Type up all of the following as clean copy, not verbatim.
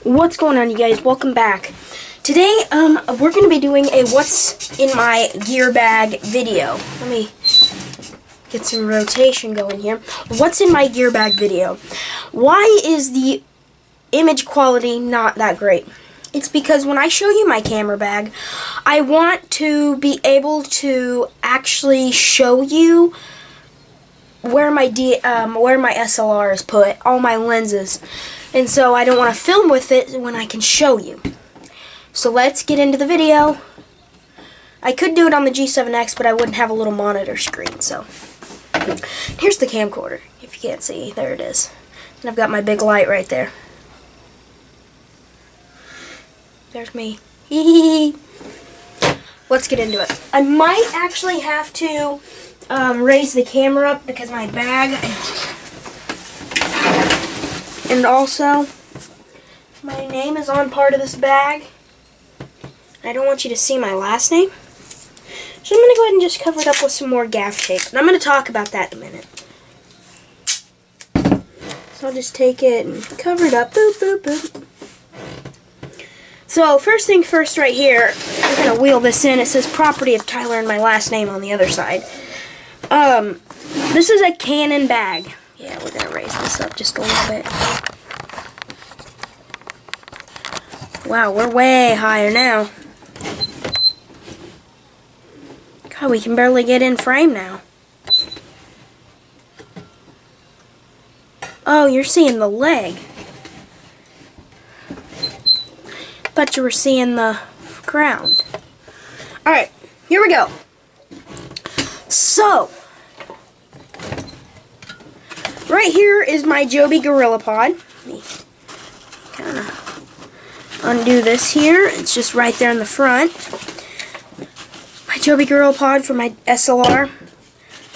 What's going on, you guys? Welcome back. Today, we're going to be doing a what's in my gear bag video. Let me get some rotation going here. What's in my gear bag video? Why is the image quality not that great? It's because when I show you my camera bag, I want to be able to actually show you where my SLR is put, all my lenses. And so I don't want to film with it when I can show you. So let's get into the video. I could do it on the G7X, but I wouldn't have a little monitor screen. So here's the camcorder. If you can't see, there it is. And I've got my big light right there. There's me. Let's get into it. I might actually have to raise the camera up because my bag, and also my name is on part of this bag. I don't want you to see my last name, so I'm going to go ahead and just cover it up with some more gaff tape, and I'm going to talk about that in a minute. So I'll just take it and cover it up. Boop, boop, boop. So first thing first, right here, I'm going to wheel this in. It says property of Tyler and my last name on the other side. This is a Canon bag. Yeah, we're going to raise this up just a little bit. Wow, we're way higher now. God, we can barely get in frame now. Oh, you're seeing the leg. Thought you were seeing the ground. Alright, here we go. So, right here is my Joby GorillaPod. Let me kind of undo this here. It's just right there in the front. My Joby GorillaPod for my SLR.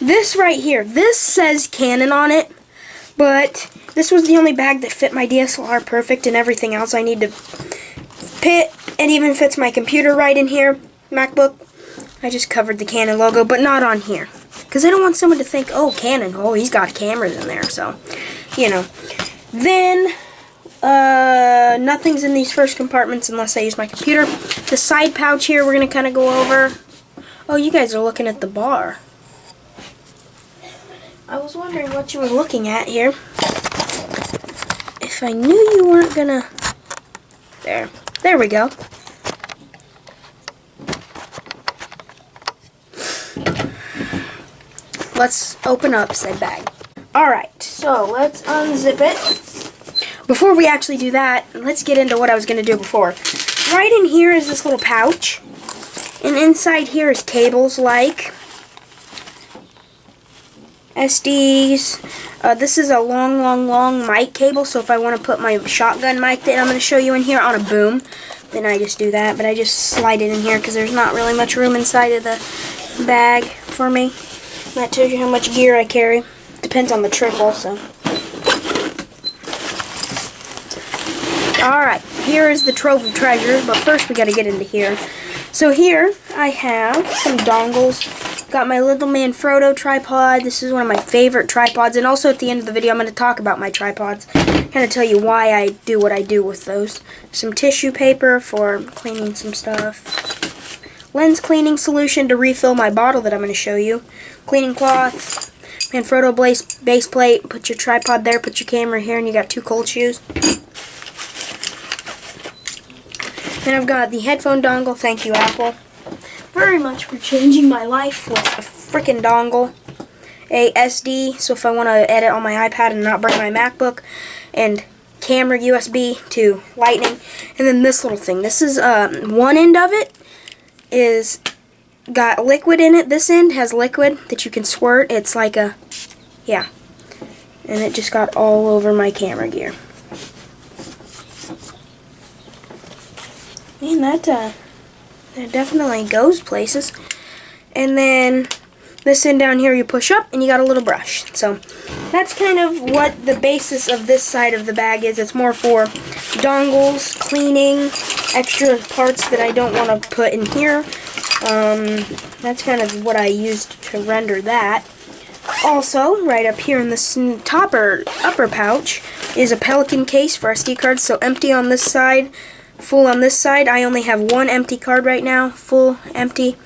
This right here, this says Canon on it, but this was the only bag that fit my DSLR perfect, and everything else I need to fit. It even fits my computer right in here, MacBook. I just covered the Canon logo, but not on here. Because I don't want someone to think, oh, Canon, oh, he's got cameras in there, so, you know. Then, nothing's in these first compartments unless I use my computer. The side pouch here, we're going to kind of go over. Oh, you guys are looking at the bar. I was wondering what you were looking at here. If I knew you weren't going to... There we go. Let's open up said bag. Alright, so let's unzip it. Before we actually do that, let's get into what I was going to do before. Right in here is this little pouch. And inside here is cables like SDs. This is a long mic cable, so if I want to put my shotgun mic that I'm going to show you in here on a boom, then I just do that. But I just slide it in here because there's not really much room inside of the bag for me. That tells you how much gear I carry. Depends on the trip also. Alright, here is the trove of treasures, but first we got to get into here. So here I have some dongles. Got my little man Frodo tripod. This is one of my favorite tripods, and also at the end of the video I'm going to talk about my tripods. Kind of tell you why I do what I do with those. Some tissue paper for cleaning some stuff. Lens cleaning solution to refill my bottle that I'm going to show you. Cleaning cloth. Manfrotto base plate. Put your tripod there, put your camera here, and you got two cold shoes. And I've got the headphone dongle. Thank you, Apple, very much for changing my life with a freaking dongle. A SD, so if I want to edit on my iPad and not bring my MacBook. And camera USB to lightning. And then this little thing. This is one end of it is got liquid in it. This end has liquid that you can squirt. It's like a, yeah. And it just got all over my camera gear. Man, that definitely goes places. And then this end down here you push up and you got a little brush. So that's kind of what the basis of this side of the bag is. It's more for dongles, cleaning, extra parts that I don't want to put in here. That's kind of what I used to render that. Also, right up here in this upper pouch, is a Pelican case for SD cards, so empty on this side, full on this side. I only have one empty card right now, full, empty.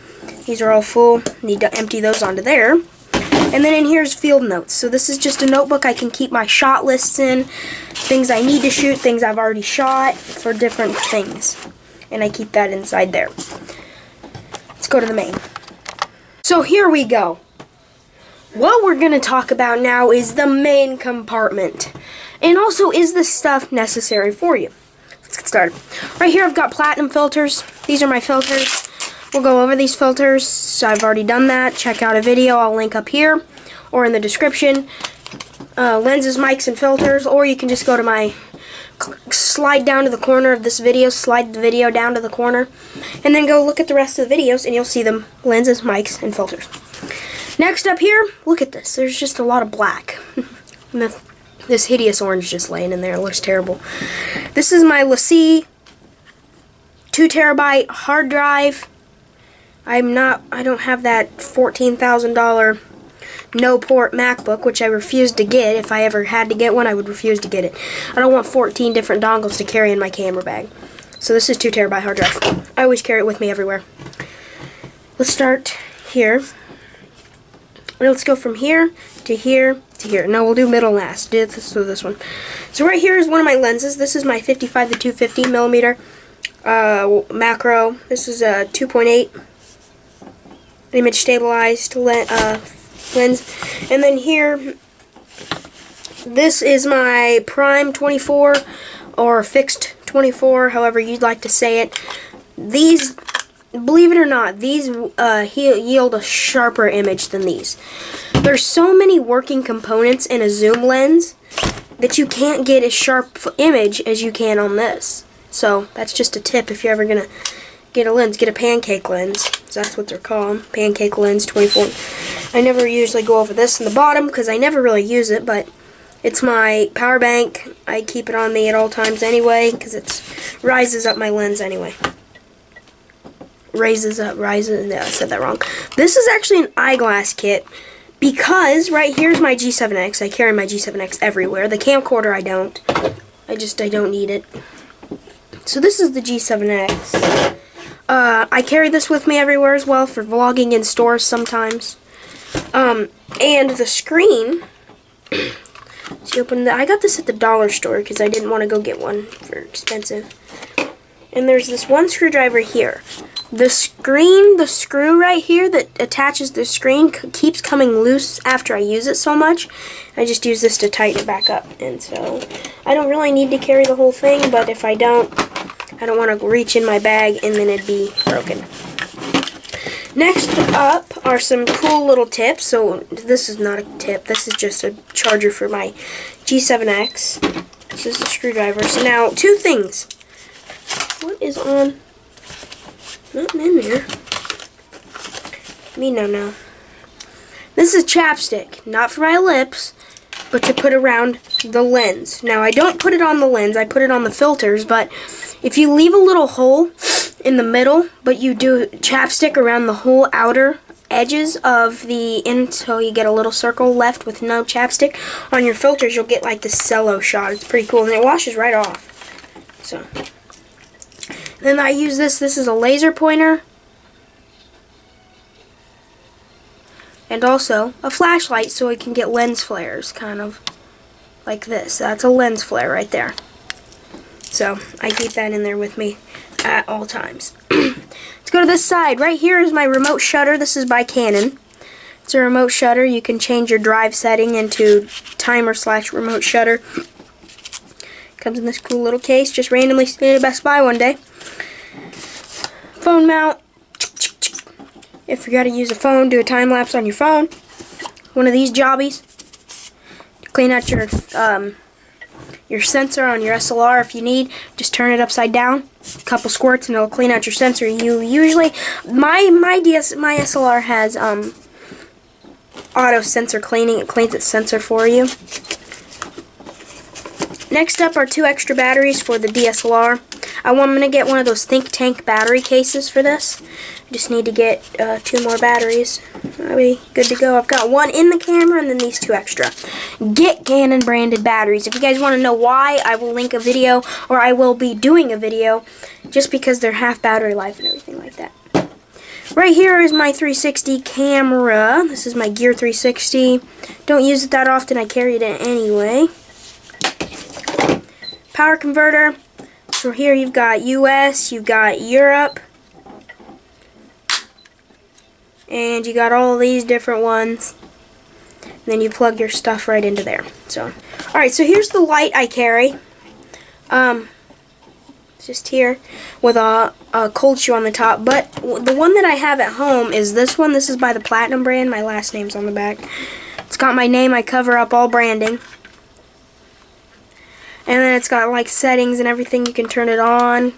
These are all full. Need to empty those onto there. And then in here is field notes. So this is just a notebook I can keep my shot lists in, things I need to shoot, things I've already shot for different things. And I keep that inside there. Let's go to the main. So here we go. What we're going to talk about now is the main compartment. And also, is this stuff necessary for you? Let's get started. Right here I've got platinum filters. These are my filters. We'll go over these filters. So I've already done that. Check out a video I'll link up here or in the description. Lenses, mics, and filters. Or you can just go to my, slide down to the corner of this video, slide the video down to the corner, and then go look at the rest of the videos and you'll see them, lenses, mics, and filters. Next up here, look at this. There's just a lot of black. This hideous orange just laying in there. It looks terrible. This is my LaCie 2 terabyte hard drive. I don't have that $14,000 no port MacBook, which I refused to get. If I ever had to get one, I would refuse to get it. I don't want 14 different dongles to carry in my camera bag. So this is 2 terabyte hard drive. I always carry it with me everywhere. Let's start here. Let's go from here to here to here. No, we'll do middle last. So this one. So right here is one of my lenses. This is my 55 to 250 millimeter macro. This is a 2.8 image stabilized lens. And then here, this is my prime 24 or fixed 24, however you'd like to say it. These, believe it or not, these yield a sharper image than these. There's so many working components in a zoom lens that you can't get as sharp image as you can on this. So that's just a tip if you're ever gonna get a lens. Get a pancake lens. So that's what they're called. Pancake lens 24. I never usually go over this in the bottom because I never really use it, but it's my power bank. I keep it on me at all times anyway because it rises up my lens anyway. Rises, no, I said that wrong. This is actually an eyeglass kit because right here's my G7X. I carry my G7X everywhere. The camcorder I don't. I don't need it. So this is the G7X. I carry this with me everywhere as well for vlogging in stores sometimes. And the screen, so you open I got this at the dollar store because I didn't want to go get one for expensive. And there's this one screwdriver here. The screw right here that attaches the screen keeps coming loose after I use it so much. I just use this to tighten it back up. And so I don't really need to carry the whole thing, but if I don't want to reach in my bag and then it'd be broken. Next up are some cool little tips. So this is not a tip. This is just a charger for my G7X. This is the screwdriver. So now, two things. What is on? Nothing in there. Me no. This is chapstick. Not for my lips, but to put around the lens. Now, I don't put it on the lens. I put it on the filters, but if you leave a little hole in the middle, but you do chapstick around the whole outer edges of the so you get a little circle left with no chapstick on your filters, you'll get like this cello shot. It's pretty cool, and it washes right off. So then I use this. This is a laser pointer and also a flashlight so it can get lens flares, kind of like this. That's a lens flare right there. So I keep that in there with me at all times. Let's go to this side. Right here is my remote shutter. This is by Canon. It's a remote shutter. You can change your drive setting into timer/remote shutter. Comes in this cool little case. Just randomly stayed at Best Buy one day. Phone mount. If you gotta use a phone, do a time lapse on your phone. One of these jobbies. Clean out your sensor on your SLR if you need. Just turn it upside down, a couple squirts, and it'll clean out your sensor. You usually, my SLR has auto sensor cleaning. It cleans its sensor for you. Next up are 2 extra batteries for the DSLR. I'm going to get one of those Think Tank battery cases for this. I just need to get 2 more batteries. That'll be good to go. I've got 1 in the camera and then these 2 extra. Get Canon branded batteries. If you guys want to know why, I will link a video, or I will be doing a video, just because they're half battery life and everything like that. Right here is my 360 camera. This is my Gear 360. Don't use it that often. I carry it in anyway. Power converter. So here you've got US, you've got Europe, and you got all these different ones. And then you plug your stuff right into there. So, alright, so here's the light I carry. It's just here with a cold shoe on the top. But the one that I have at home is this one. This is by the Platinum brand. My last name's on the back. It's got my name. I cover up all branding. And then it's got like settings and everything. You can turn it on.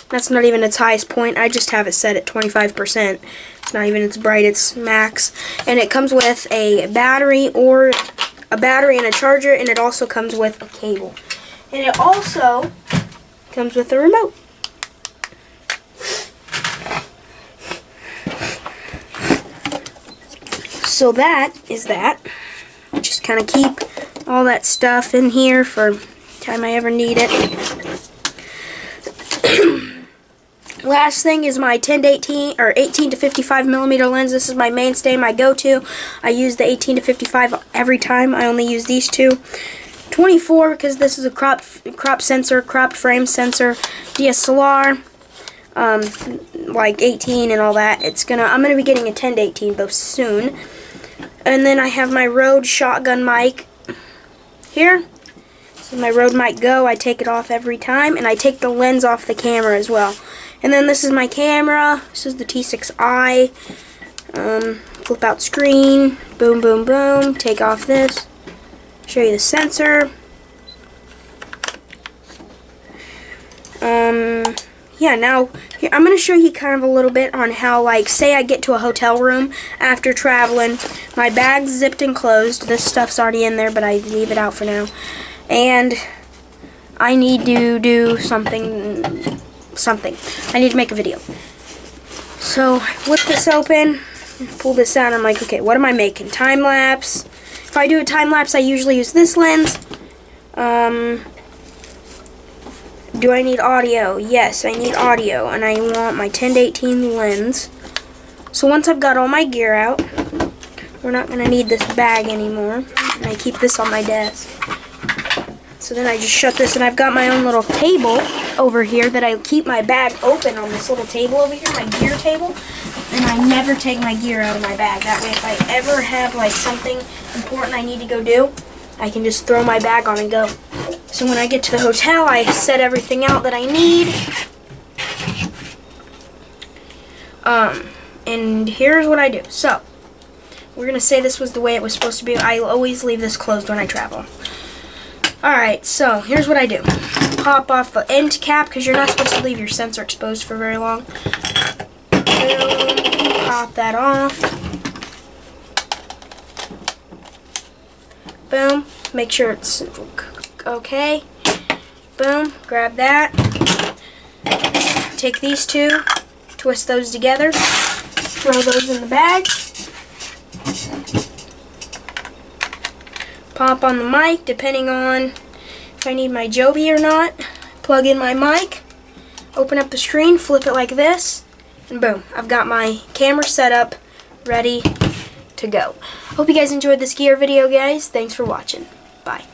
That's not even its highest point. I just have it set at 25%. It's not even its bright, it's max. And it comes with a battery and a charger, and it also comes with a cable. And it also comes with a remote. So that is that. Just kind of keep all that stuff in here for time I ever need it. Last thing is my 10 to 18 or 18 to 55 millimeter lens. This is my mainstay, my go-to. I use the 18 to 55 every time. I only use these two. 24 because this is a crop sensor, cropped frame sensor, DSLR. Like 18 and all that. I'm gonna be getting a 10 to 18 though soon. And then I have my Rode shotgun mic here. This is my Rode Mic Go. I take it off every time, and I take the lens off the camera as well. And then this is my camera. This is the T6i. Flip out screen. Boom, boom, boom. Take off this. Show you the sensor. Yeah, now here, I'm going to show you kind of a little bit on how, like, say I get to a hotel room after traveling. My bag's zipped and closed. This stuff's already in there, but I leave it out for now. And I need to do something. I need to make a video. So I flip this open, pull this out, and I'm like, okay, what am I making? Time lapse. If I do a time lapse, I usually use this lens. Do I need audio? Yes, I need audio, and I want my 10 to 18 lens. So once I've got all my gear out, we're not going to need this bag anymore, and I keep this on my desk. So then I just shut this, and I've got my own little table over here that I keep my bag open on, this little table over here, my gear table, and I never take my gear out of my bag. That way if I ever have like something important I need to go do, I can just throw my bag on and go. So when I get to the hotel, I set everything out that I need. And here's what I do. So, we're going to say this was the way it was supposed to be. I always leave this closed when I travel. Alright, so here's what I do. Pop off the end cap, because you're not supposed to leave your sensor exposed for very long. Boom, pop that off. Boom, make sure it's okay. Boom, grab that. Take these two, twist those together, throw those in the bag. Pop on the mic, depending on if I need my Joby or not. Plug in my mic, open up the screen, flip it like this, and boom, I've got my camera set up, ready to go. Hope you guys enjoyed this gear video, guys. Thanks for watching. Bye.